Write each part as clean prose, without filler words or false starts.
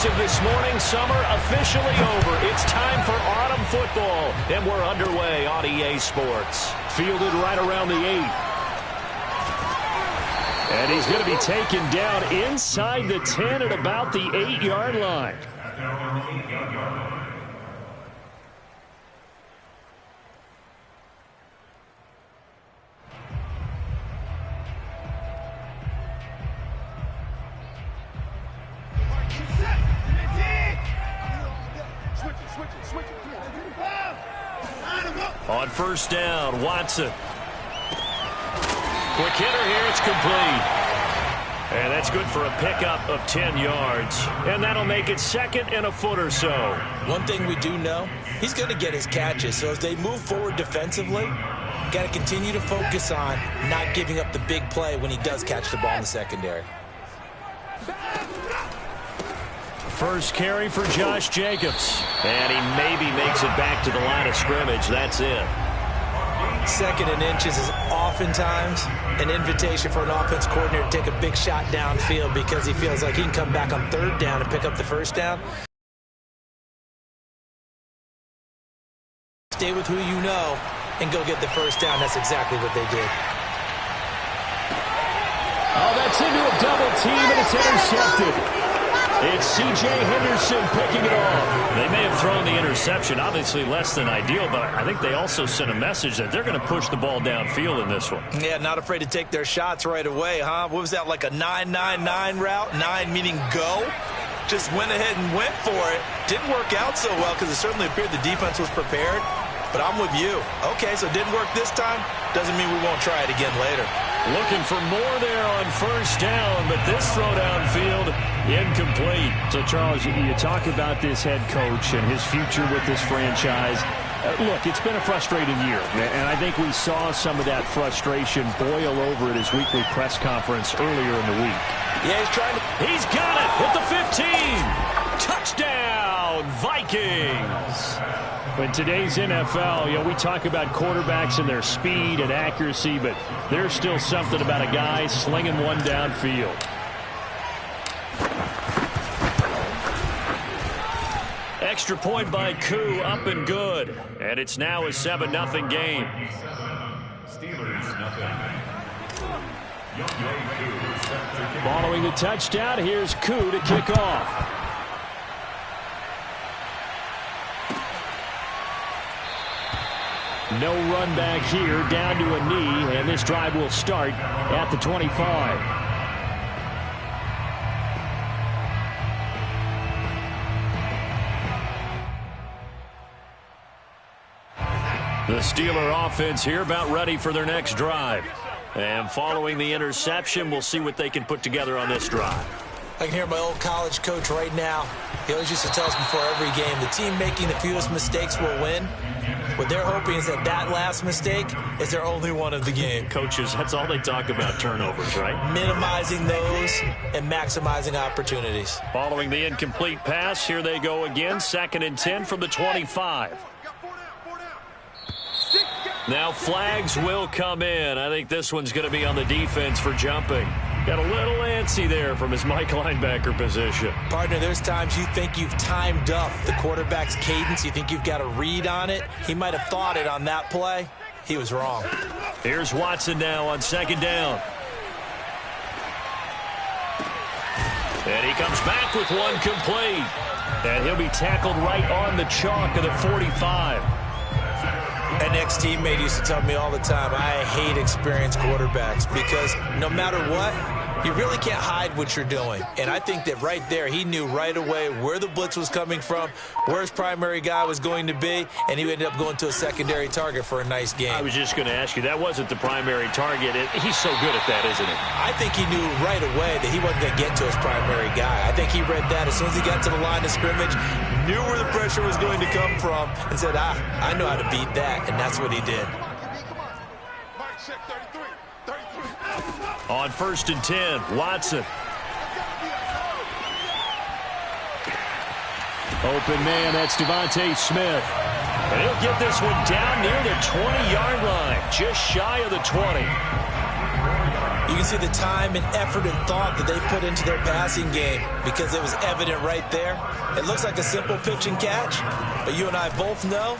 of this morning, summer officially over. It's time for autumn football, and we're underway on EA Sports. Fielded right around the 8. And he's going to be taken down inside the 10 at about the 8-yard line. On first down, Watson. Quick hitter here, it's complete. And that's good for a pickup of 10 yards. And that'll make it second and a foot or so. One thing we do know, he's going to get his catches. So as they move forward defensively, got to continue to focus on not giving up the big play when he does catch the ball in the secondary. First carry for Josh Jacobs. And he maybe makes it back to the line of scrimmage. That's it. Second and inches is oftentimes an invitation for an offense coordinator to take a big shot downfield because he feels like he can come back on third down and pick up the first down. Stay with who you know and go get the first down. That's exactly what they did. Oh, that's into a double team, and it's intercepted. It's C.J. Henderson picking it off. They may have thrown the interception, obviously less than ideal, but I think they also sent a message that they're going to push the ball downfield in this one. Yeah, not afraid to take their shots right away, huh? What was that, like a 9-9-9 route? 9 meaning go? Just went ahead and went for it. Didn't work out so well because it certainly appeared the defense was prepared. But I'm with you. Okay, so it didn't work this time. Doesn't mean we won't try it again later. Looking for more there on first down, but this throw downfield incomplete. So, Charles, you talk about this head coach and his future with this franchise. Look, it's been a frustrating year, and I think we saw some of that frustration boil over at his weekly press conference earlier in the week. Yeah, He's got it at the 15. Touchdown, Vikings. In today's NFL, we talk about quarterbacks and their speed and accuracy, but there's still something about a guy slinging one downfield. Extra point by Koo, up and good. And it's now a 7-0 game. Steelers nothing. Following the touchdown, here's Koo to kick off. No run back here, down to a knee, and this drive will start at the 25. The Steeler offense here about ready for their next drive. And following the interception, we'll see what they can put together on this drive. I can hear my old college coach right now. He always used to tell us before every game, the team making the fewest mistakes will win. What they're hoping is that last mistake is their only one of the game. Coaches, that's all they talk about, turnovers, right? Minimizing those and maximizing opportunities. Following the incomplete pass, here they go again. 2nd and 10 from the 25. Now flags will come in. I think this one's going to be on the defense for jumping. Got a little antsy there from his Mike linebacker position. Partner, there's times you think you've timed up the quarterback's cadence. You think you've got a read on it. He might have thought it on that play. He was wrong. Here's Watson now on 2nd down. And he comes back with one complete. And he'll be tackled right on the chalk of the 45. An ex-teammate used to tell me all the time, I hate experienced quarterbacks because no matter what, you really can't hide what you're doing. And I think that right there, he knew right away where the blitz was coming from, where his primary guy was going to be, and he ended up going to a secondary target for a nice game. I was just going to ask you, that wasn't the primary target. He's so good at that, isn't he? I think he knew right away that he wasn't going to get to his primary guy. I think he read that as soon as he got to the line of scrimmage, knew where the pressure was going to come from, and said, I know how to beat that, and that's what he did. On 1st and 10, Watson. Open man, that's Devontae Smith. And he'll get this one down near the 20-yard line, just shy of the 20. You can see the time and effort and thought that they put into their passing game because it was evident right there. It looks like a simple pitch and catch, but you and I both know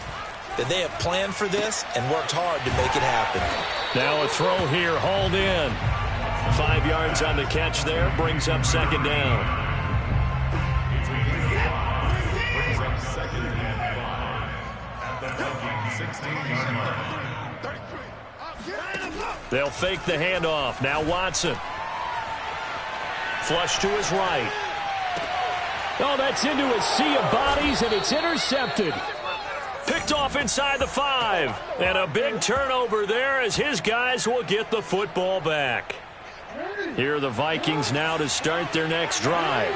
that they have planned for this and worked hard to make it happen. Now a throw here, hauled in. 5 yards on the catch there, brings up second down. They'll fake the handoff. Now Watson. Flush to his right. Oh, that's into a sea of bodies, and it's intercepted. Picked off inside the 5. And a big turnover there as his guys will get the football back. Here are the Vikings now to start their next drive.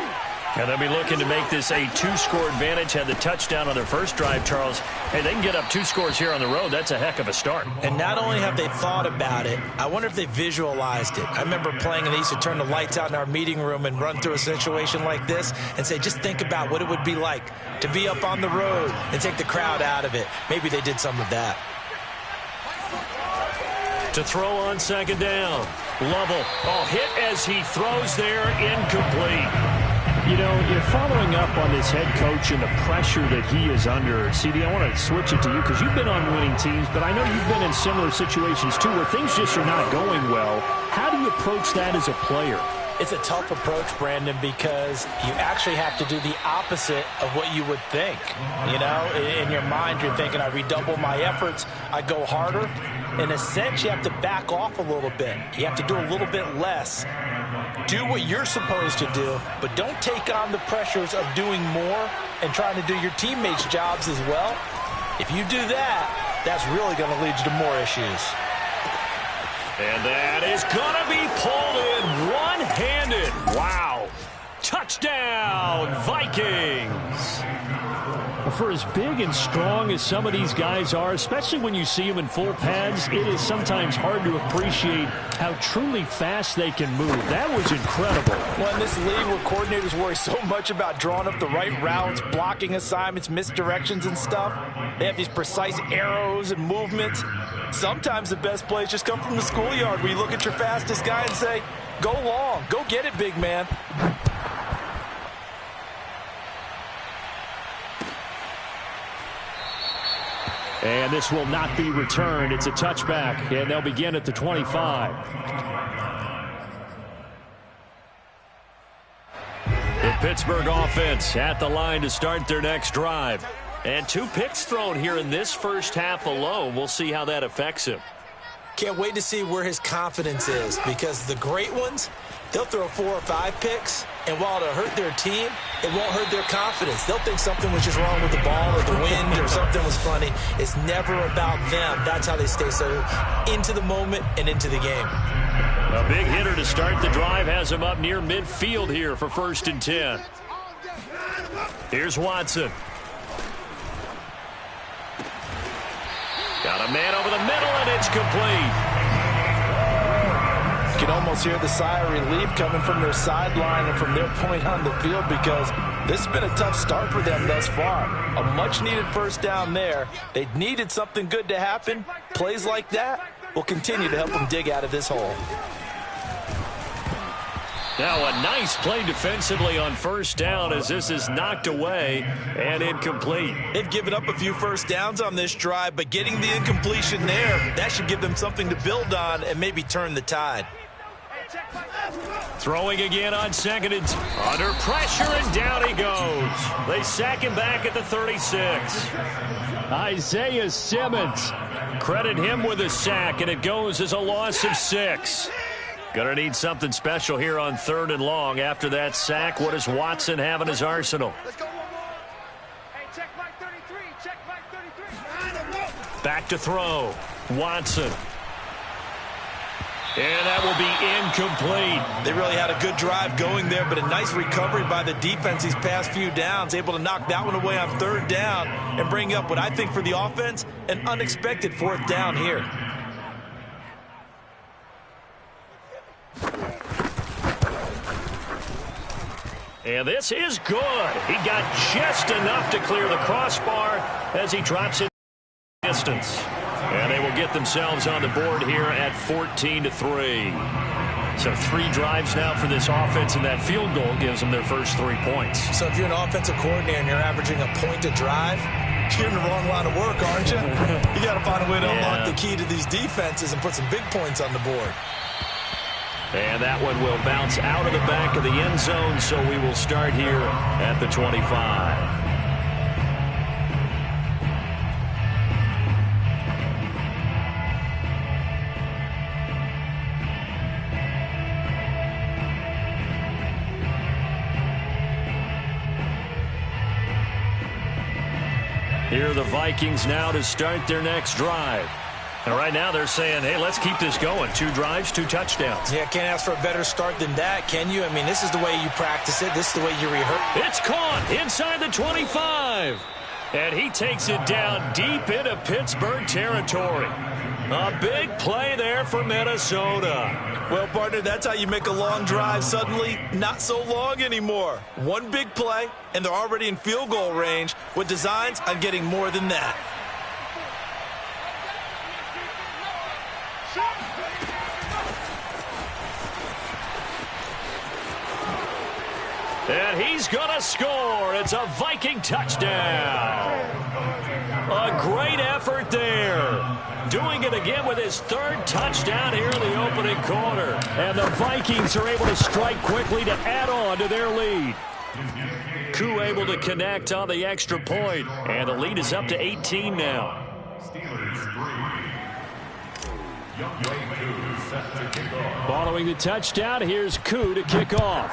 And they'll be looking to make this a 2-score advantage. Had the touchdown on their first drive, Charles. Hey, they can get up 2 scores here on the road. That's a heck of a start. And not only have they thought about it, I wonder if they visualized it. I remember playing, and they used to turn the lights out in our meeting room and run through a situation like this and say, just think about what it would be like to be up on the road and take the crowd out of it. Maybe they did some of that. To throw on second down. Lovell, hit as he throws there, incomplete. You know, you're following up on this head coach and the pressure that he is under. CD, I want to switch it to you because you've been on winning teams, but I know you've been in similar situations too where things just are not going well. How do you approach that as a player? It's a tough approach, Brandon, because you actually have to do the opposite of what you would think. You know, in your mind, you're thinking, I redouble my efforts, I go harder. In a sense, you have to back off a little bit. You have to do a little bit less. Do what you're supposed to do, but don't take on the pressures of doing more and trying to do your teammates' jobs as well. If you do that, that's really going to lead you to more issues. And that is going to be pulled in one-handed. Wow. Touchdown, Vikings. For as big and strong as some of these guys are, especially when you see them in full pads, it is sometimes hard to appreciate how truly fast they can move. That was incredible. Well, in this league where coordinators worry so much about drawing up the right routes, blocking assignments, misdirections and stuff, they have these precise arrows and movements. Sometimes the best plays just come from the schoolyard where you look at your fastest guy and say, go long, go get it, big man. And this will not be returned. It's a touchback, and they'll begin at the 25. The Pittsburgh offense at the line to start their next drive. And 2 picks thrown here in this first half alone. We'll see how that affects him. Can't wait to see where his confidence is, because the great ones, they'll throw 4 or 5 picks, and while it'll hurt their team, it won't hurt their confidence. They'll think something was just wrong with the ball or the wind or something was funny. It's never about them. That's how they stay so into the moment and into the game. A big hitter to start the drive has him up near midfield here for 1st and 10. Here's Watson. Got a man over the middle, and it's complete. You can almost hear the sigh of relief coming from their sideline and from their point on the field, because this has been a tough start for them thus far. A much-needed first down there. They needed something good to happen. Plays like that will continue to help them dig out of this hole. Now a nice play defensively on first down as this is knocked away and incomplete. They've given up a few first downs on this drive, but getting the incompletion there, that should give them something to build on and maybe turn the tide. Throwing again on second and under pressure, and down he goes. They sack him back at the 36. Isaiah Simmons, credit him with a sack, and it goes as a loss of 6. Gonna need something special here on 3rd and long. After that sack, what does Watson have in his arsenal? Back to throw. Watson. And that will be incomplete. They really had a good drive going there, but a nice recovery by the defense these past few downs, able to knock that one away on 3rd down and bring up what I think for the offense, an unexpected 4th down here. And this is good. He got just enough to clear the crossbar as he drops it distance. And they will get themselves on the board here at 14-3. So 3 drives now for this offense, and that field goal gives them their first 3 points. So if you're an offensive coordinator and you're averaging a point a drive, you're in the wrong line of work, aren't you? You got to find a way to unlock the key to these defenses and put some big points on the board. And that one will bounce out of the back of the end zone, so we will start here at the 25. Here are the Vikings now to start their next drive. And right now they're saying, hey, let's keep this going. 2 drives, 2 touchdowns. Yeah, can't ask for a better start than that, can you? I mean, this is the way you practice it. This is the way you rehearse. It's caught inside the 25. And he takes it down deep into Pittsburgh territory. A big play there for Minnesota. Well, partner, that's how you make a long drive suddenly not so long anymore. One big play, and they're already in field goal range with designs on getting more than that. And he's going to score. It's a Viking touchdown. A great effort there. Doing it again with his 3rd touchdown here in the opening quarter. And the Vikings are able to strike quickly to add on to their lead. Koo able to connect on the extra point. And the lead is up to 18 now. Following the touchdown, here's Koo to kick off.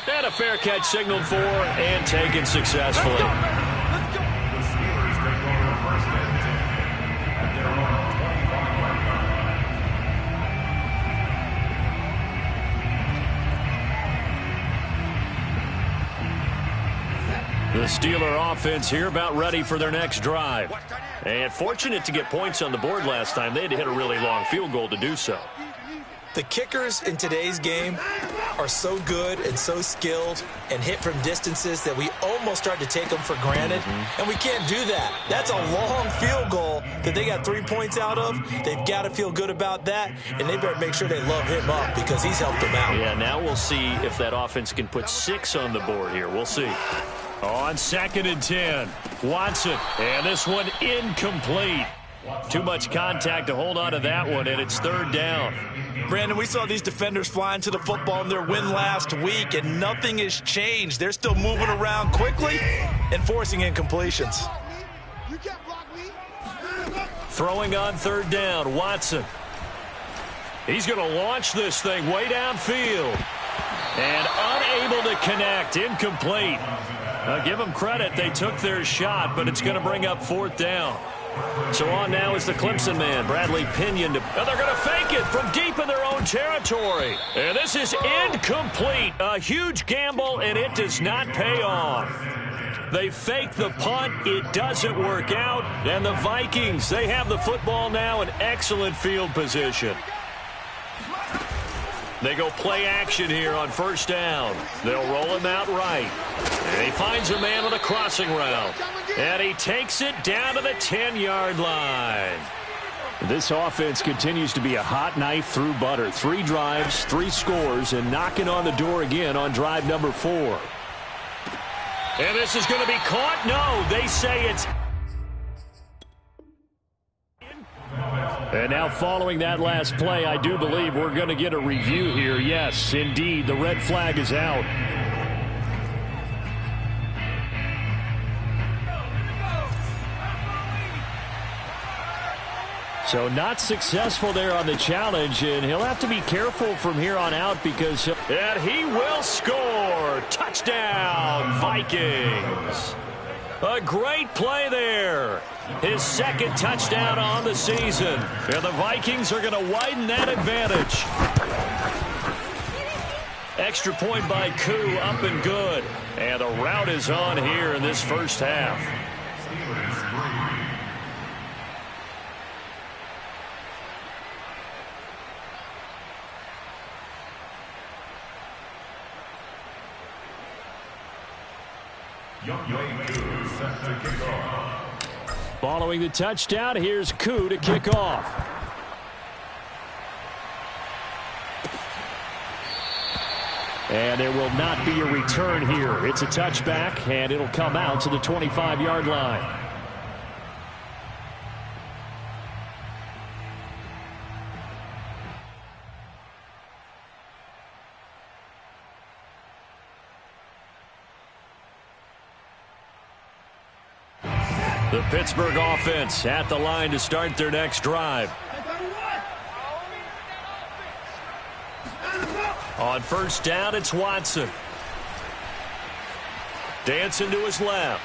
And a fair catch signaled for and taken successfully. Let's go. The Steelers take over first and 10 at their own 25-yard line. The Steeler offense here about ready for their next drive. And fortunate to get points on the board last time. They had to hit a really long field goal to do so. The kickers in today's game are so good and so skilled and hit from distances that we almost start to take them for granted, and we can't do that. That's a long field goal that they got 3 points out of. They've got to feel good about that, and they better make sure they love him up because he's helped them out. Yeah, now we'll see if that offense can put 6 on the board here. We'll see. On 2nd and 10, Watson, and this one incomplete. Too much contact to hold on to that one, and it's 3rd down. Brandon, we saw these defenders flying to the football in their win last week, and nothing has changed. They're still moving around quickly and forcing incompletions. Throwing on 3rd down, Watson. He's going to launch this thing way downfield. And unable to connect, incomplete. Now give them credit, they took their shot, but it's going to bring up 4th down. So on now is the Clemson man, Bradley Pinion. And they're going to fake it from deep in their own territory. And this is incomplete. A huge gamble, and it does not pay off. They fake the punt. It doesn't work out. And the Vikings, they have the football now in excellent field position. They go play action here on 1st down. They'll roll him out right. And he finds a man on a crossing route. And he takes it down to the 10-yard line. This offense continues to be a hot knife through butter. 3 drives, 3 scores, and knocking on the door again on drive number 4. And this is going to be caught? No, they say it's... And now following that last play, I do believe we're going to get a review here. Yes, indeed, the red flag is out. So not successful there on the challenge, and he'll have to be careful from here on out because... And he will score! Touchdown, Vikings! A great play there. His 2nd touchdown on the season. And the Vikings are going to widen that advantage. Extra point by Koo, up and good. And the route is on here in this first half. Following the touchdown, here's Koo to kick off. And there will not be a return here. It's a touchback, and it'll come out to the 25-yard line. The Pittsburgh offense at the line to start their next drive. On first down, it's Watson. Dancing to his left.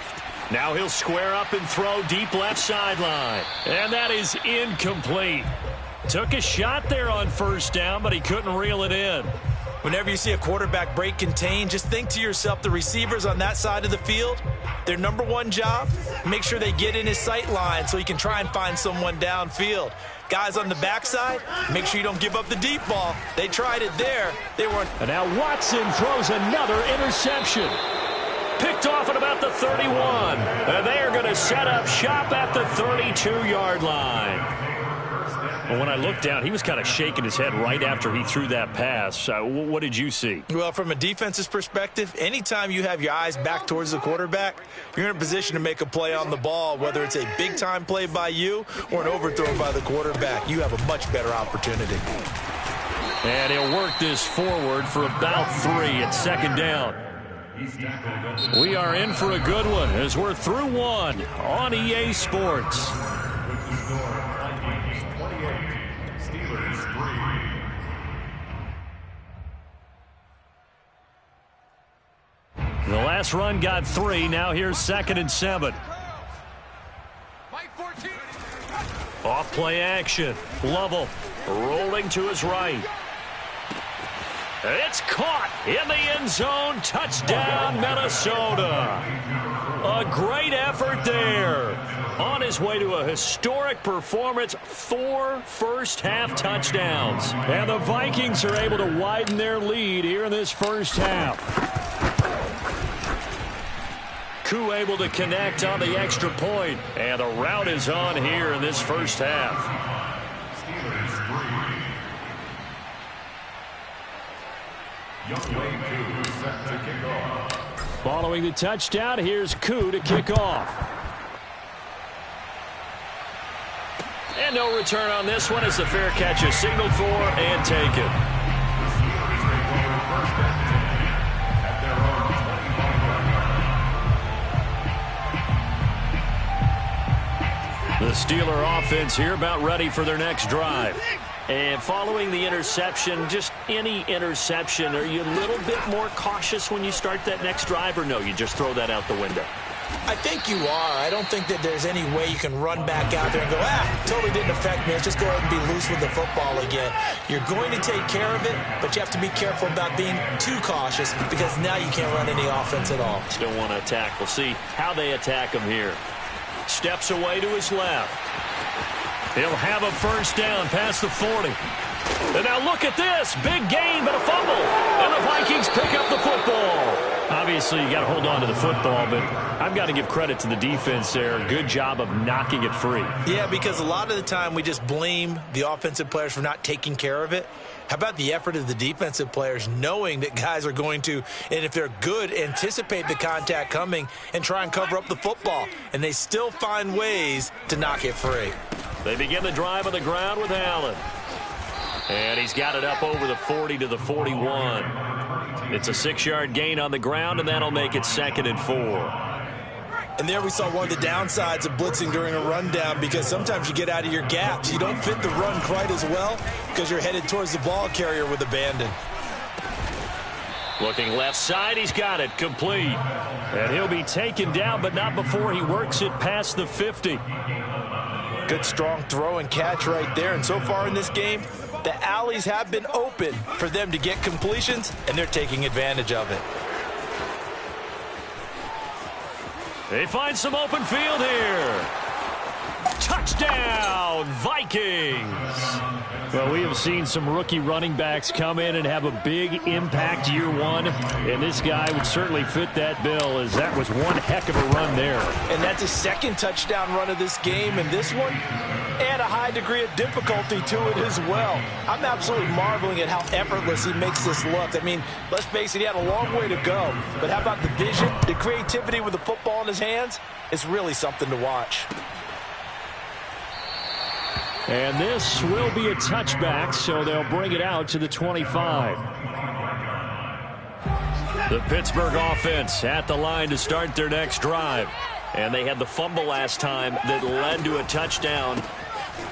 Now he'll square up and throw deep left sideline. And that is incomplete. Took a shot there on first down, but he couldn't reel it in. Whenever you see a quarterback break contain, just think to yourself, the receivers on that side of the field, their number one job, make sure they get in his sight line so he can try and find someone downfield. Guys on the backside, make sure you don't give up the deep ball. They tried it there. They weren't. And now Watson throws another interception. Picked off at about the 31. And they are going to set up shop at the 32-yard line. Well, when I looked down, he was kind of shaking his head right after he threw that pass. What did you see? Well, from a defense's perspective, anytime you have your eyes back towards the quarterback, you're in a position to make a play on the ball, whether it's a big-time play by you or an overthrow by the quarterback. You have a much better opportunity. And he'll work this forward for about 3 at second down. We are in for a good one as we're through one on EA Sports. The last run got 3. Now here's 2nd and 7. Off play action. Lovell rolling to his right. It's caught in the end zone. Touchdown, Minnesota. A great effort there. On his way to a historic performance, 4 first-half touchdowns. And the Vikings are able to widen their lead here in this first half. Koo able to connect on the extra point, and the route is on here in this first half. Following the touchdown, here's Koo to kick off. And no return on this one as the fair catch is signaled for and taken. The Steeler offense here about ready for their next drive. And following the interception, just any interception, are you a little bit more cautious when you start that next drive, or no, you just throw that out the window? I think you are. I don't think that there's any way you can run back out there and go, totally didn't affect me. Let's just go ahead and be loose with the football again. You're going to take care of it, but you have to be careful about being too cautious because now you can't run any offense at all. Still want to attack. We'll see how they attack him here. Steps away to his left. He'll have a first down past the 40. And now look at this. Big gain, but a fumble. And the Vikings pick up the football. Obviously, you got to hold on to the football, but I've got to give credit to the defense there. Good job of knocking it free. Yeah, because a lot of the time we just blame the offensive players for not taking care of it. How about the effort of the defensive players knowing that guys are going to, and if they're good, anticipate the contact coming and try and cover up the football. And they still find ways to knock it free. They begin the drive on the ground with Allen. And he's got it up over the 40 to the 41. It's a 6-yard gain on the ground, and that'll make it 2nd and 4. And there we saw one of the downsides of blitzing during a rundown, because sometimes you get out of your gaps. You don't fit the run quite as well because you're headed towards the ball carrier with abandon. Looking left side, he's got it complete. And he'll be taken down, but not before he works it past the 50. Good strong throw and catch right there. And so far in this game, the alleys have been open for them to get completions, and they're taking advantage of it. They find some open field here. Touchdown, Vikings. Well, we have seen some rookie running backs come in and have a big impact year one, and this guy would certainly fit that bill, as that was one heck of a run there. And that's his second touchdown run of this game, and this one, add a high degree of difficulty to it as well. I'm absolutely marveling at how effortless he makes this look. I mean, let's face it, he had a long way to go, but how about the vision, the creativity with the football in his hands? It's really something to watch. And this will be a touchback, so they'll bring it out to the 25. The Pittsburgh offense at the line to start their next drive. And they had the fumble last time that led to a touchdown.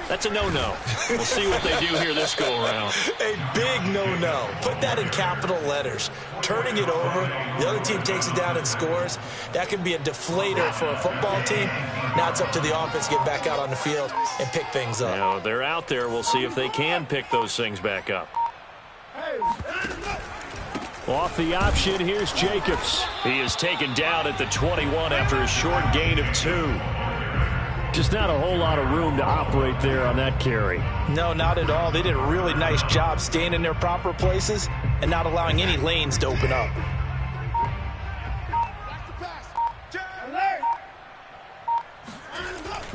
That's a no-no. We'll see what they do here this go-around. A big no-no. Put that in capital letters. Turning it over, the other team takes it down and scores. That can be a deflator for a football team. Now it's up to the offense to get back out on the field and pick things up. Now, they're out there. We'll see if they can pick those things back up. Off the option, here's Jacobs. He is taken down at the 21 after a short gain of 2. Just not a whole lot of room to operate there on that carry. No, not at all. They did a really nice job staying in their proper places and not allowing any lanes to open up.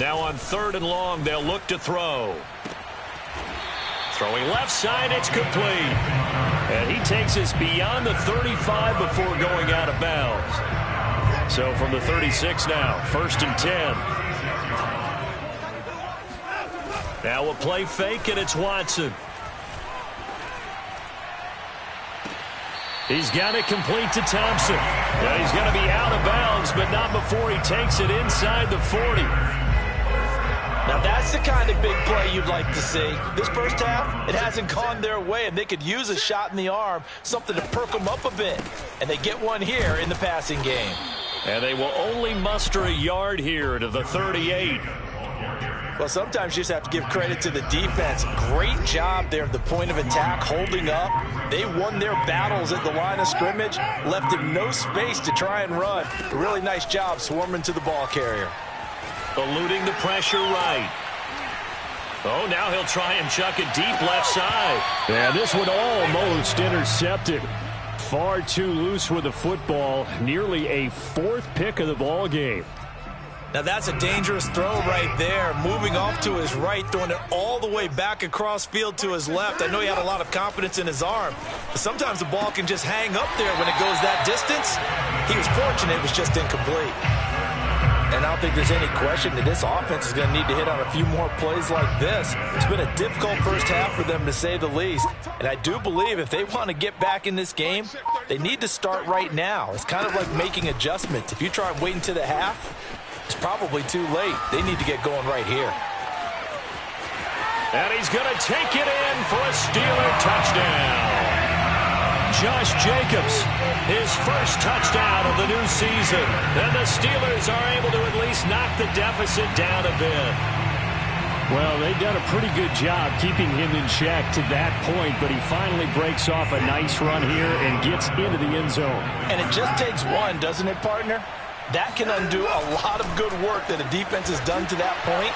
Now on 3rd and long, they'll look to throw. Throwing left side, it's complete. And he takes us beyond the 35 before going out of bounds. So from the 36 now, 1st and 10. Now a play fake, and it's Watson. He's got it complete to Thompson. Now he's going to be out of bounds, but not before he takes it inside the 40. Now that's the kind of big play you'd like to see. This first half, it hasn't gone their way, and they could use a shot in the arm, something to perk them up a bit. And they get one here in the passing game. And they will only muster a yard here to the 38. Well, sometimes you just have to give credit to the defense. Great job there at the point of attack, holding up. They won their battles at the line of scrimmage, left him no space to try and run. A really nice job swarming to the ball carrier. Eluding the pressure right. Oh, now he'll try and chuck it deep left side. Yeah, this one almost intercepted. Far too loose with the football. Nearly a 4th pick of the ball game. Now that's a dangerous throw right there. Moving off to his right, throwing it all the way back across field to his left. I know he had a lot of confidence in his arm, but sometimes the ball can just hang up there when it goes that distance. He was fortunate it was just incomplete. And I don't think there's any question that this offense is going to need to hit on a few more plays like this. It's been a difficult first half for them, to say the least. And I do believe if they want to get back in this game, they need to start right now. It's kind of like making adjustments. If you try and wait until the half, it's probably too late. They need to get going right here. And he's going to take it in for a Steeler touchdown. Josh Jacobs, his first touchdown of the new season. And the Steelers are able to at least knock the deficit down a bit. Well, they've done a pretty good job keeping him in check to that point, but he finally breaks off a nice run here and gets into the end zone. And it just takes one, doesn't it, partner? That can undo a lot of good work that a defense has done to that point.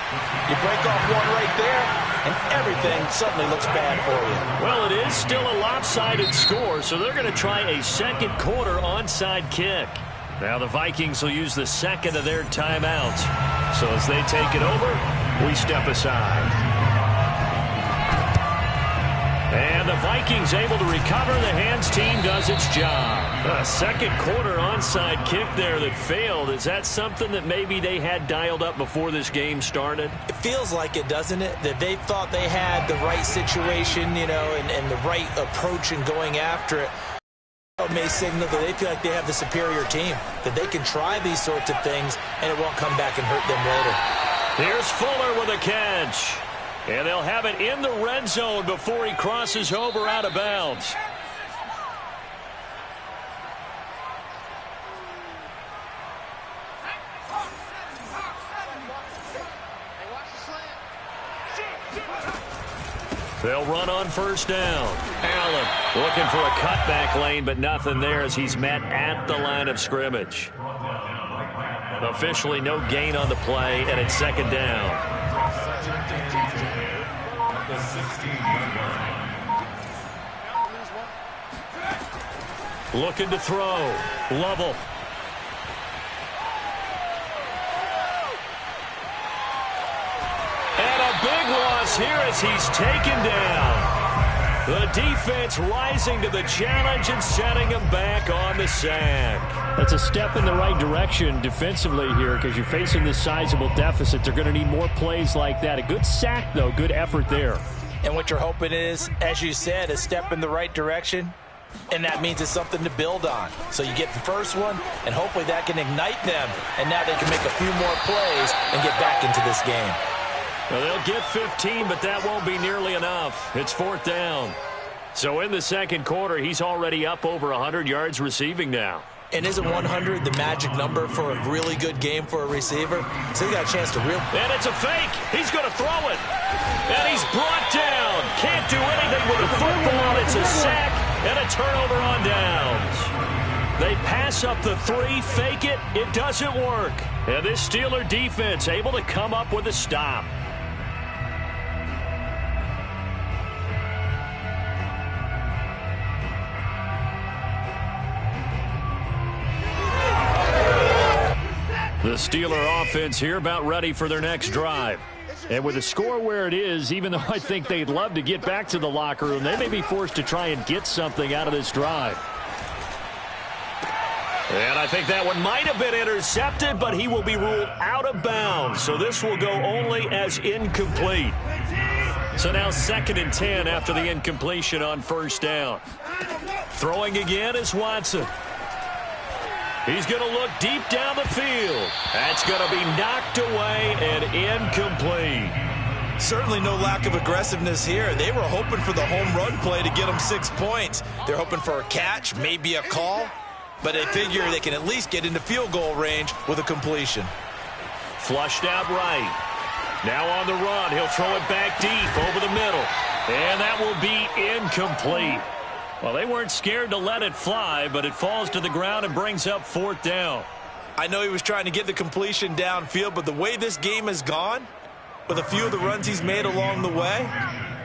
You break off one right there, and everything suddenly looks bad for you. Well, it is still a lopsided score, so they're going to try a second quarter onside kick. Now the Vikings will use the second of their timeouts. So as they take it over, we step aside. And the Vikings able to recover. The hands team does its job. A second quarter onside kick there that failed. Is that something that maybe they had dialed up before this game started? It feels like it, doesn't it? That they thought they had the right situation, you know, and the right approach in going after it. It may signal that they feel like they have the superior team, that they can try these sorts of things and it won't come back and hurt them later. Here's Fuller with a catch. And they'll have it in the red zone before he crosses over out of bounds. They'll run on first down. Allen looking for a cutback lane, but nothing there as he's met at the line of scrimmage. Officially no gain on the play, and it's second down. The 16. Looking to throw. Lovell. And a big loss here as he's taken down. The defense rising to the challenge and setting him back on the sack. That's a step in the right direction defensively here because you're facing this sizable deficit. They're going to need more plays like that. A good sack, though. Good effort there. And what you're hoping is, as you said, a step in the right direction. And that means it's something to build on. So you get the first one, and hopefully that can ignite them. And now they can make a few more plays and get back into this game. Well, they'll get 15, but that won't be nearly enough. It's 4th down. So in the second quarter, he's already up over 100 yards receiving now. And isn't 100 the magic number for a really good game for a receiver? So he got a chance to And it's a fake. He's going to throw it. And he's brought down. Can't do anything with the football. It's a sack and a turnover on downs. They pass up the 3, fake it. It doesn't work. And this Steeler defense able to come up with a stop. The Steeler offense here about ready for their next drive. And with the score where it is, even though I think they'd love to get back to the locker room, they may be forced to try and get something out of this drive. And I think that one might have been intercepted, but he will be ruled out of bounds. So this will go only as incomplete. So now 2nd and 10 after the incompletion on 1st down. Throwing again is Watson. He's going to look deep down the field. That's going to be knocked away and incomplete. Certainly no lack of aggressiveness here. They were hoping for the home run play to get them 6 points. They're hoping for a catch, maybe a call, but they figure they can at least get into field goal range with a completion. Flushed out right. Now on the run. He'll throw it back deep over the middle. And that will be incomplete. Well, they weren't scared to let it fly, but it falls to the ground and brings up 4th down. I know he was trying to get the completion downfield, but the way this game has gone, with a few of the runs he's made along the way,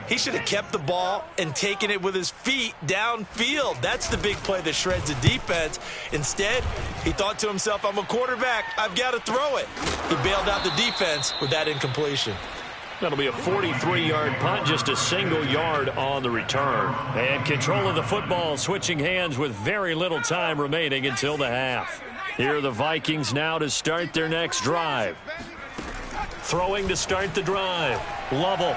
he should have kept the ball and taken it with his feet downfield. That's the big play that shreds the defense. Instead, he thought to himself, I'm a quarterback. I've got to throw it. He bailed out the defense with that incompletion. That'll be a 43-yard punt, just a single yard on the return. And control of the football switching hands with very little time remaining until the half. Here are the Vikings now to start their next drive. Throwing to start the drive. Lovell.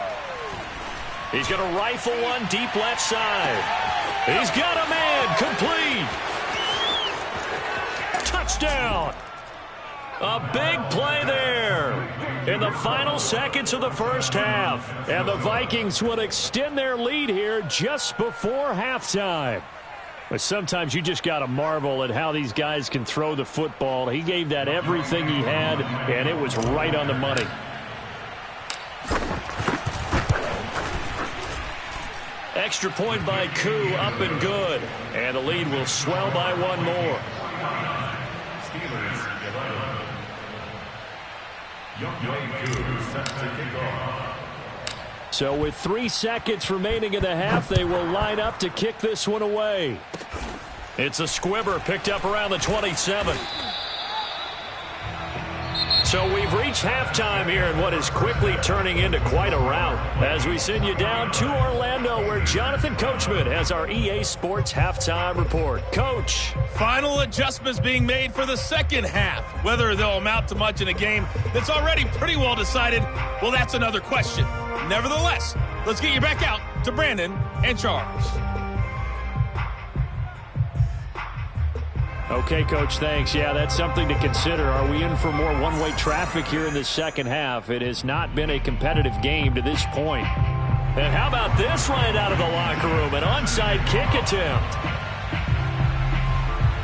He's going to rifle one deep left side. He's got a man. Complete. Touchdown. A big play there in the final seconds of the first half. And the Vikings would extend their lead here just before halftime. But sometimes you just got to marvel at how these guys can throw the football. He gave that everything he had, and it was right on the money. Extra point by Koo, up and good. And the lead will swell by 1 more. So with 3 seconds remaining in the half, they will line up to kick this one away. It's a squibber picked up around the 27. So we've reached halftime here in what is quickly turning into quite a rout as we send you down to Orlando where Jonathan Coachman has our EA Sports halftime report. Coach. Final adjustments being made for the second half. Whether they'll amount to much in a game that's already pretty well decided, well, that's another question. Nevertheless, let's get you back out to Brandon and Charles. Okay, Coach, thanks. Yeah, that's something to consider. Are we in for more one-way traffic here in the second half? It has not been a competitive game to this point. And how about this right out of the locker room? An onside kick attempt.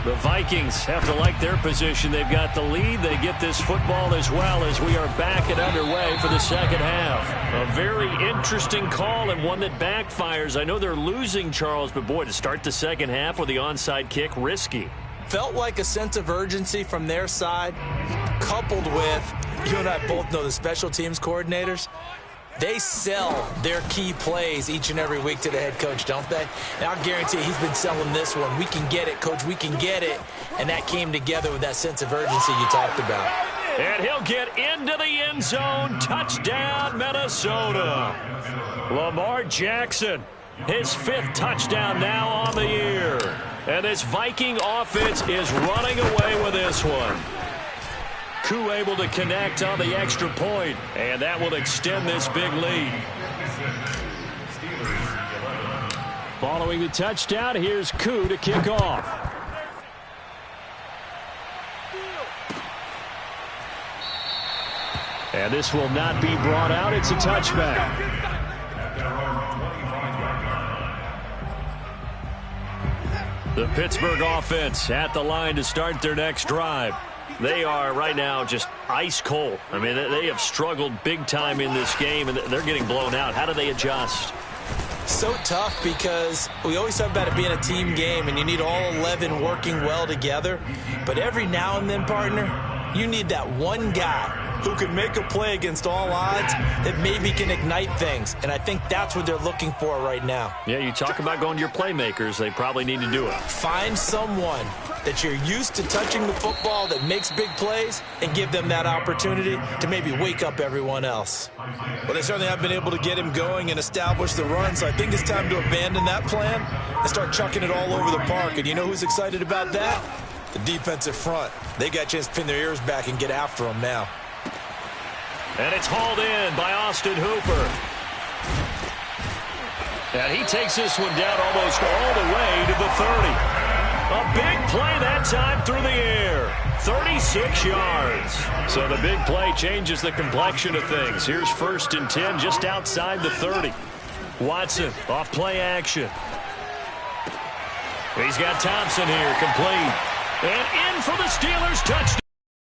The Vikings have to like their position. They've got the lead. They get this football as well as we are back and underway for the second half. A very interesting call and one that backfires. I know they're losing, Charles, but boy, to start the second half with the onside kick, risky. Felt like a sense of urgency from their side, coupled with, you and I both know the special teams coordinators, They sell their key plays each and every week to the head coach, don't they? And I'll guarantee you he's been selling this one. We can get it, coach. We can get it. And that came together with that sense of urgency you talked about. And he'll get into the end zone. Touchdown, Minnesota. Lamar Jackson, his 5th touchdown now on the year. And this Viking offense is running away with this one. Koo able to connect on the extra point, and that will extend this big lead. Following the touchdown, here's Koo to kick off. And this will not be brought out. It's a touchback. The Pittsburgh offense at the line to start their next drive. They are right now just ice cold. I mean, they have struggled big time in this game, and they're getting blown out. How do they adjust? So tough because we always talk about it being a team game, and you need all 11 working well together. But every now and then, partner, you need that one guy who can make a play against all odds that maybe can ignite things. And I think that's what they're looking for right now. Yeah, you talk about going to your playmakers. They probably need to do it. Find someone that you're used to touching the football that makes big plays and give them that opportunity to maybe wake up everyone else. Well, they certainly have been able to get him going and establish the run, so I think it's time to abandon that plan and start chucking it all over the park. And you know who's excited about that? The defensive front. They got a chance to pin their ears back and get after him now. And it's hauled in by Austin Hooper. And he takes this one down almost all the way to the 30. A big play that time through the air. 36 yards. So the big play changes the complexion of things. Here's 1st and 10 just outside the 30. Watson off play action. He's got Thompson here, complete. And in for the Steelers, touchdown.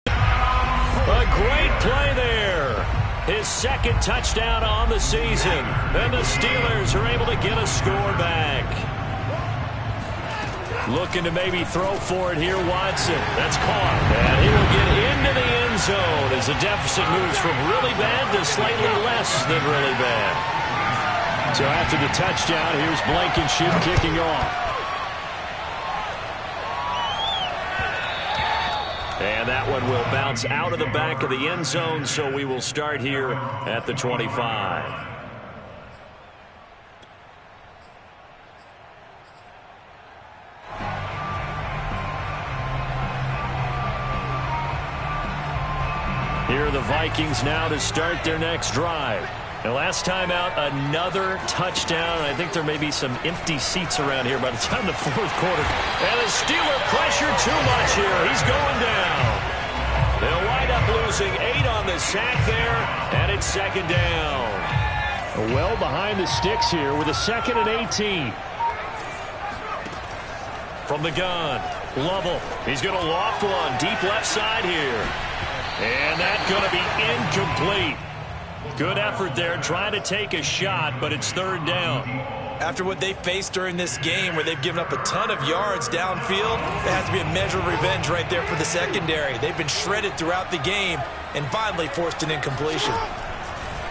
A great play there. His 2nd touchdown on the season. And the Steelers are able to get a score back. Looking to maybe throw for it here, Watson. That's caught. And he will get into the end zone as the deficit moves from really bad to slightly less than really bad. So after the touchdown, here's Blankenship kicking off. And that one will bounce out of the back of the end zone, so we will start here at the 25. Here are the Vikings now to start their next drive. And last time out, another touchdown. I think there may be some empty seats around here by the time the 4th quarter. And the Steeler pressure too much here. He's going down. They'll wind up losing 8 on the sack there, and it's 2nd down. Well behind the sticks here with a 2nd and 18. From the gun, Lovell. He's going to loft one deep left side here. And that's going to be incomplete. Good effort there trying to take a shot, but it's 3rd down. After what they faced during this game where they've given up a ton of yards downfield, there has to be a measure of revenge right there for the secondary. They've been shredded throughout the game and finally forced an incompletion.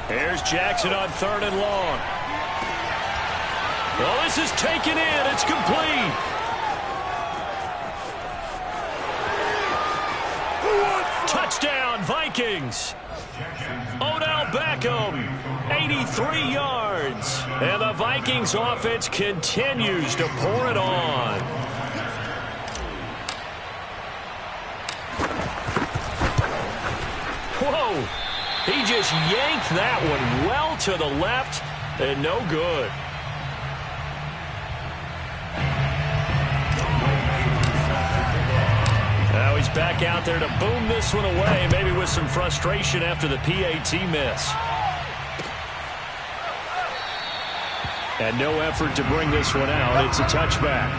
Here's Jackson on 3rd and long. Well, this is taken in. It's complete. Touchdown, Vikings. Odell Beckham, 83 yards. And the Vikings offense continues to pour it on. Whoa. He just yanked that one well to the left and no good. Now he's back out there to boom this one away, maybe with some frustration after the PAT miss. And no effort to bring this one out. It's a touchback.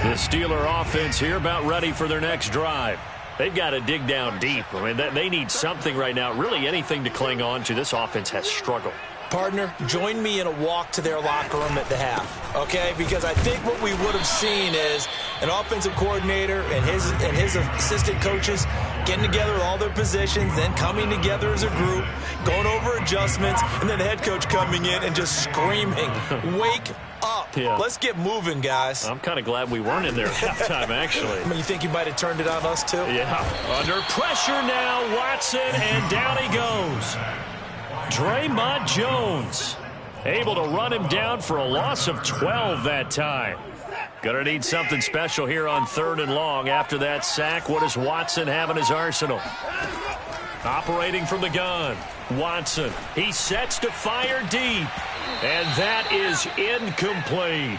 The Steeler offense here about ready for their next drive. They've got to dig down deep. I mean, they need something right now, really anything to cling on to. This offense has struggled. Partner, join me in a walk to their locker room at the half, okay? Because I think what we would have seen is an offensive coordinator and his assistant coaches getting together with all their positions, then coming together as a group, going over adjustments, and then the head coach coming in and just screaming, wake up. Yeah. Let's get moving, guys. I'm kind of glad we weren't in there at halftime, actually. I mean, you think he might have turned it on us, too? Yeah. Under pressure now, Watson, and down he goes. Draymond Jones able to run him down for a loss of 12 that time. Gonna need something special here on 3rd and long. After that sack, what does Watson have in his arsenal? Operating from the gun. Watson, he sets to fire deep. And that is incomplete.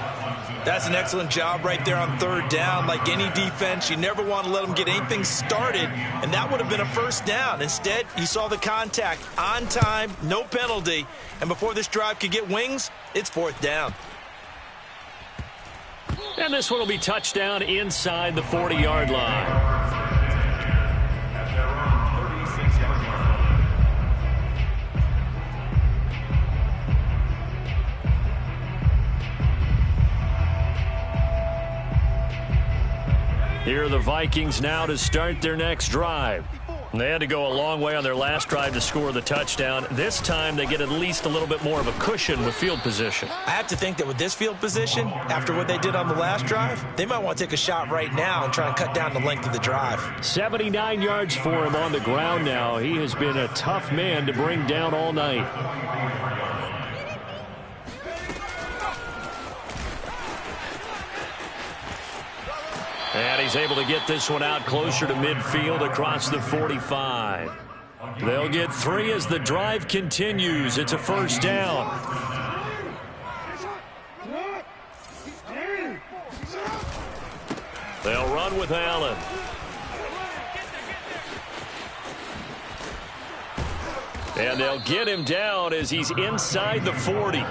That's an excellent job right there on 3rd down. Like any defense, you never want to let them get anything started, and that would have been a 1st down. Instead, you saw the contact on time, no penalty, and before this drive could get wings, it's 4th down. And this one will be touchdown inside the 40-yard line. At their own 36-yard line. Here are the Vikings now to start their next drive. They had to go a long way on their last drive to score the touchdown. This time they get at least a little bit more of a cushion with field position. I have to think that with this field position, after what they did on the last drive, they might want to take a shot right now and try and cut down the length of the drive. 79 yards for him on the ground now. He has been a tough man to bring down all night. And he's able to get this one out closer to midfield across the 45. They'll get 3 as the drive continues. It's a 1st down. They'll run with Allen. And they'll get him down as he's inside the 40.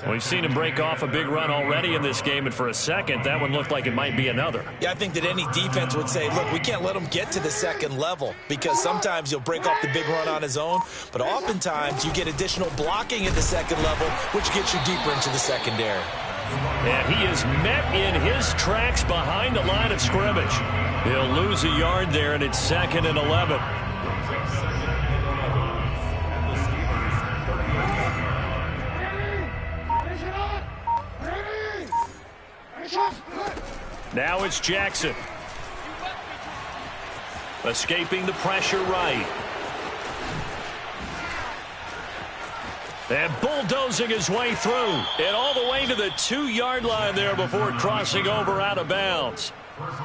We've seen him break off a big run already in this game, and for a second, that one looked like it might be another. Yeah, I think that any defense would say, look, we can't let him get to the 2nd level, because sometimes he'll break off the big run on his own, but oftentimes you get additional blocking at the 2nd level, which gets you deeper into the secondary. And he is met in his tracks behind the line of scrimmage. He'll lose a yard there, and it's 2nd and 11. Now it's Jackson. Escaping the pressure right. And bulldozing his way through. And all the way to the 2-yard line there before crossing over out of bounds.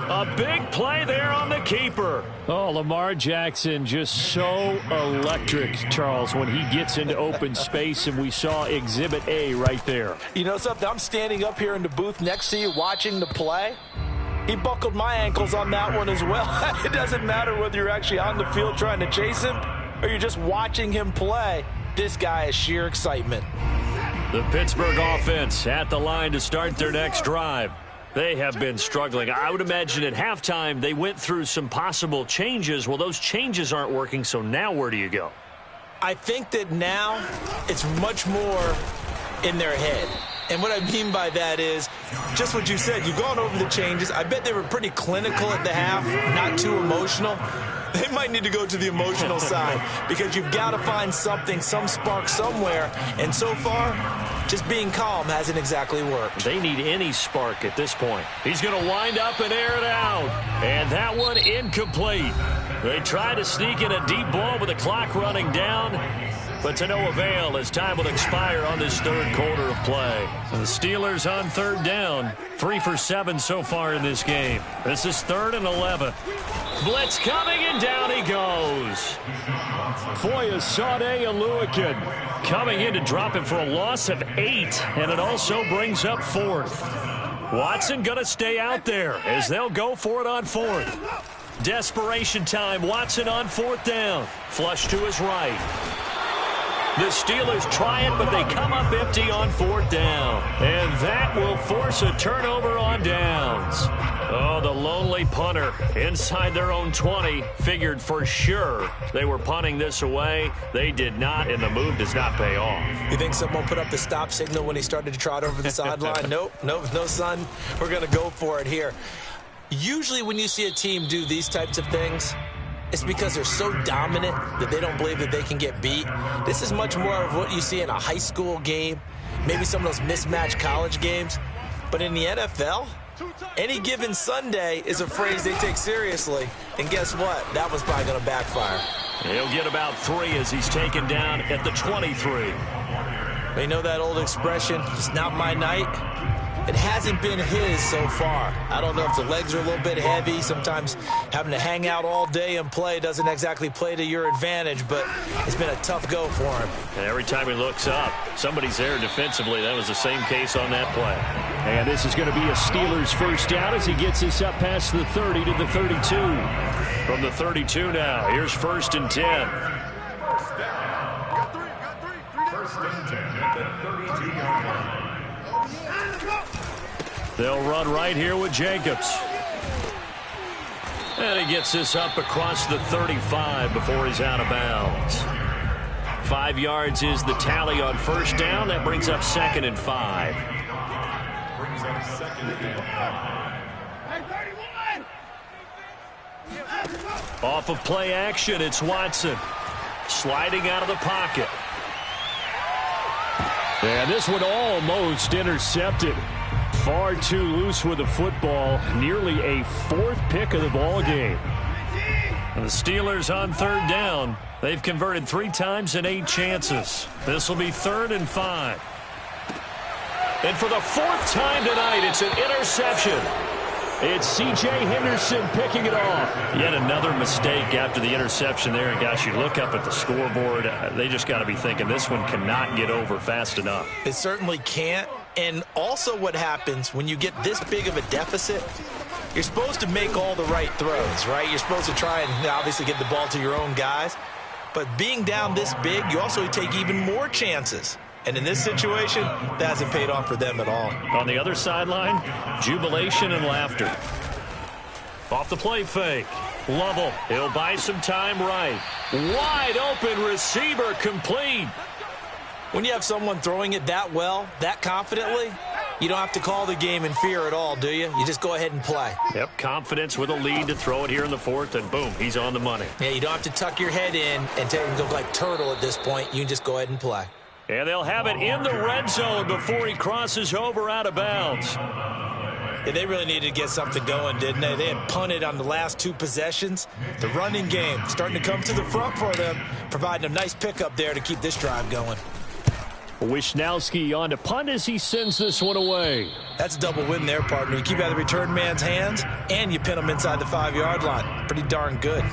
A big play there on the keeper. Oh, Lamar Jackson just so electric, Charles, when he gets into open space, and we saw Exhibit A right there. You know something? I'm standing up here in the booth next to you watching the play. He buckled my ankles on that one as well. It doesn't matter whether you're actually on the field trying to chase him or you're just watching him play. This guy is sheer excitement. The Pittsburgh offense at the line to start their next drive. They have been struggling. I would imagine at halftime they went through some possible changes. Well, those changes aren't working, so now where do you go? I think that now it's much more in their head. And what I mean by that is just what you said. You've gone over the changes. I bet they were pretty clinical at the half, not too emotional. They might need to go to the emotional side because you've got to find something, some spark somewhere. And so far, just being calm hasn't exactly worked. They need any spark at this point. He's going to wind up and air it out. And that one incomplete. They try to sneak in a deep ball with the clock running down, but to no avail as time will expire on this 3rd quarter of play. The Steelers on 3rd down, 3 for 7 so far in this game. This is 3rd and 11. Blitz coming, and down he goes. Foyesade Aluakin coming in to drop him for a loss of 8, and it also brings up 4th. Watson going to stay out there as they'll go for it on 4th. Desperation time. Watson on 4th down. Flush to his right. The Steelers try it, but they come up empty on 4th down. And that will force a turnover on downs. Oh, the lonely punter inside their own 20 figured for sure they were punting this away. They did not, and the move does not pay off. You think someone put up the stop signal when he started to trot over the sideline? Nope, no, son. We're going to go for it here. Usually when you see a team do these types of things, it's because they're so dominant that they don't believe that they can get beat. This is much more of what you see in a high school game, maybe some of those mismatched college games. But in the NFL, any given Sunday is a phrase they take seriously. And guess what? That was probably going to backfire. He'll get about 3 as he's taken down at the 23. They know that old expression, it's not my night. It hasn't been his so far. I don't know if the legs are a little bit heavy. Sometimes having to hang out all day and play doesn't exactly play to your advantage, but it's been a tough go for him. And every time he looks up, somebody's there defensively. That was the same case on that play. And this is going to be a Steelers first down as he gets this up past the 30 to the 32. From the 32 now, here's 1st and 10. First down. First and 10 at the 32-yard line. They'll run right here with Jacobs. And he gets this up across the 35 before he's out of bounds. 5 yards is the tally on 1st down. That brings up 2nd and 5. Brings up 2nd and 5. Off of play action, it's Watson. Sliding out of the pocket. And this one almost intercepted. Far too loose with the football. Nearly a 4th pick of the ball game. And the Steelers on 3rd down. They've converted 3 times in 8 chances. This will be 3rd and 5. And for the 4th time tonight, it's an interception. It's C.J. Henderson picking it off. Yet another mistake after the interception there. And gosh, you look up at the scoreboard, they just got to be thinking this one cannot get over fast enough. It certainly can't. And also what happens when you get this big of a deficit, you're supposed to make all the right throws, right? You're supposed to try and obviously get the ball to your own guys. But being down this big, you also take even more chances. And in this situation, that hasn't paid off for them at all. On the other sideline, jubilation and laughter. Off the play fake. Lovell, he'll buy some time right. Wide open receiver complete. When you have someone throwing it that well, that confidently, you don't have to call the game in fear at all, do you? You just go ahead and play. Yep, confidence with a lead to throw it here in the 4th, and boom, he's on the money. Yeah, you don't have to tuck your head in and go like turtle at this point. You can just go ahead and play. And they'll have it in the red zone before he crosses over out of bounds. Yeah, they really needed to get something going, didn't they? They had punted on the last 2 possessions. The running game starting to come to the front for them, providing a nice pickup there to keep this drive going. Wisnowski on to punt as he sends this one away. That's a double win there, partner. You keep out of the return man's hands, and you pin him inside the 5-yard line. Pretty darn good.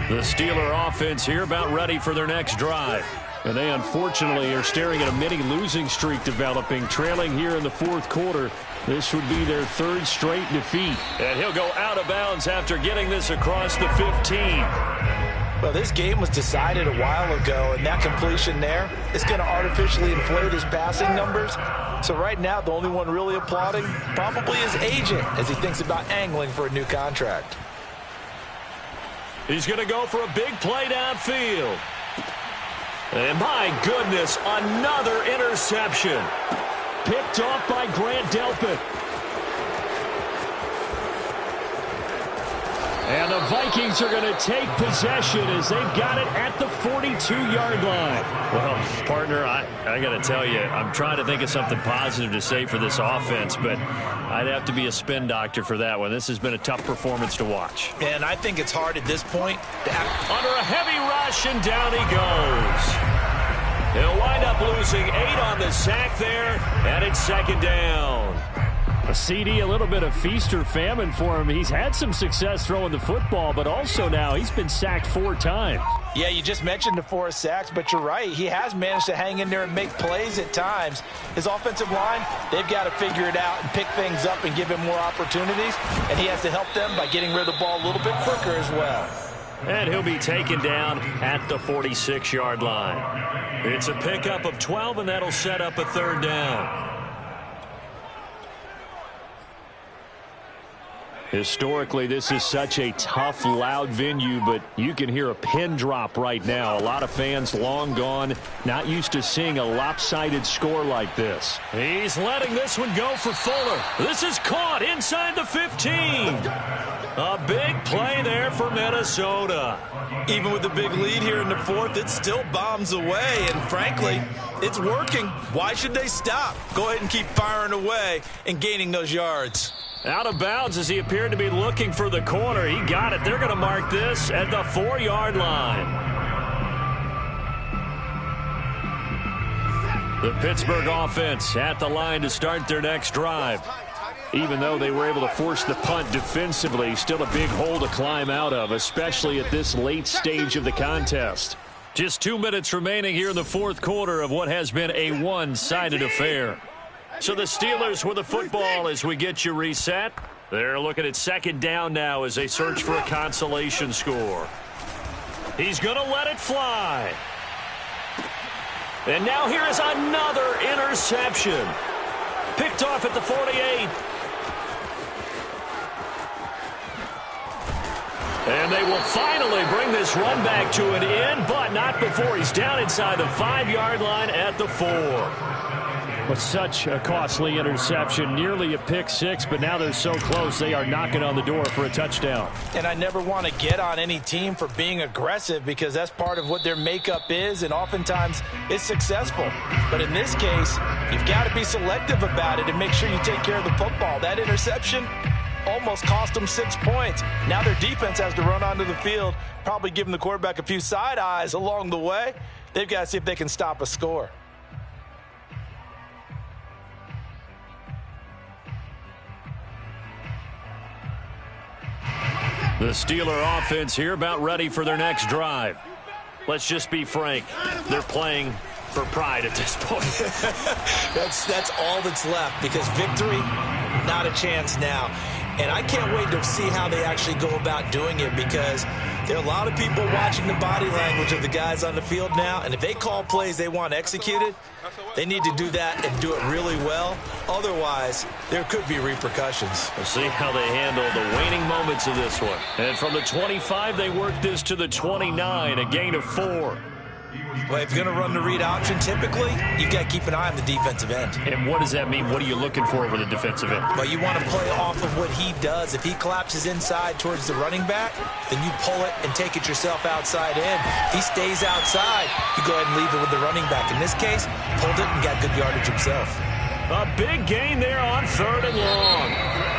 The Steeler offense here about ready for their next drive. And they unfortunately are staring at a mini losing streak developing, trailing here in the 4th quarter. This would be their 3rd straight defeat. And he'll go out of bounds after getting this across the 15. Well, this game was decided a while ago, and that completion there is going to artificially inflate his passing numbers. So right now, the only one really applauding probably his agent as he thinks about angling for a new contract. He's going to go for a big play downfield. And my goodness, another interception. Picked off by Grant Delpit. And the Vikings are going to take possession as they've got it at the 42-yard line. Well, partner, I got to tell you, I'm trying to think of something positive to say for this offense, but I'd have to be a spin doctor for that one. This has been a tough performance to watch. And I think it's hard at this point. Under a heavy rush, and down he goes. He'll wind up losing 8 on the sack there, and it's 2nd down. A CD, a little bit of feast or famine for him. He's had some success throwing the football, but also now he's been sacked 4 times. Yeah, you just mentioned the 4 sacks, but you're right. He has managed to hang in there and make plays at times. His offensive line, they've got to figure it out and pick things up and give him more opportunities, and he has to help them by getting rid of the ball a little bit quicker as well. And he'll be taken down at the 46-yard line. It's a pickup of 12, and that'll set up a third down. Historically, this is such a tough, loud venue, but you can hear a pin drop right now. A lot of fans long gone, not used to seeing a lopsided score like this. He's letting this one go for Fuller. This is caught inside the 15. A big play there for Minnesota. Even with the big lead here in the fourth, it still bombs away, and frankly, it's working. Why should they stop? Go ahead and keep firing away and gaining those yards. Out of bounds as he appeared to be looking for the corner. He got it. They're going to mark this at the 4-yard line. The Pittsburgh offense at the line to start their next drive. Even though they were able to force the punt defensively, still a big hole to climb out of, especially at this late stage of the contest. Just 2 minutes remaining here in the fourth quarter of what has been a one-sided affair. So the Steelers with the football as we get you reset. They're looking at second down now as they search for a consolation score. He's going to let it fly. And now here is another interception. Picked off at the 48. And they will finally bring this run back to an end, but not before he's down inside the 5-yard line at the 4. But such a costly interception, nearly a pick six, but now they're so close they are knocking on the door for a touchdown. And I never want to get on any team for being aggressive because that's part of what their makeup is, and oftentimes it's successful. But in this case, you've got to be selective about it and make sure you take care of the football. That interception almost cost them 6 points. Now their defense has to run onto the field, probably giving the quarterback a few side eyes along the way. They've got to see if they can stop a score. The Steeler offense here about ready for their next drive. Let's just be frank. They're playing for pride at this point. That's all that's left because victory, not a chance now. And I can't wait to see how they actually go about doing it because there are a lot of people watching the body language of the guys on the field now. And if they call plays they want executed, they need to do that and do it really well. Otherwise, there could be repercussions. We'll see how they handle the waning moments of this one. And from the 25, they work this to the 29, a gain of 4. Well, if you're going to run the read option, typically, you've got to keep an eye on the defensive end. And what does that mean? What are you looking for with a defensive end? Well, you want to play off of what he does. If he collapses inside towards the running back, then you pull it and take it yourself outside in. If he stays outside, you go ahead and leave it with the running back. In this case, pulled it and got good yardage himself. A big gain there on 3rd and long.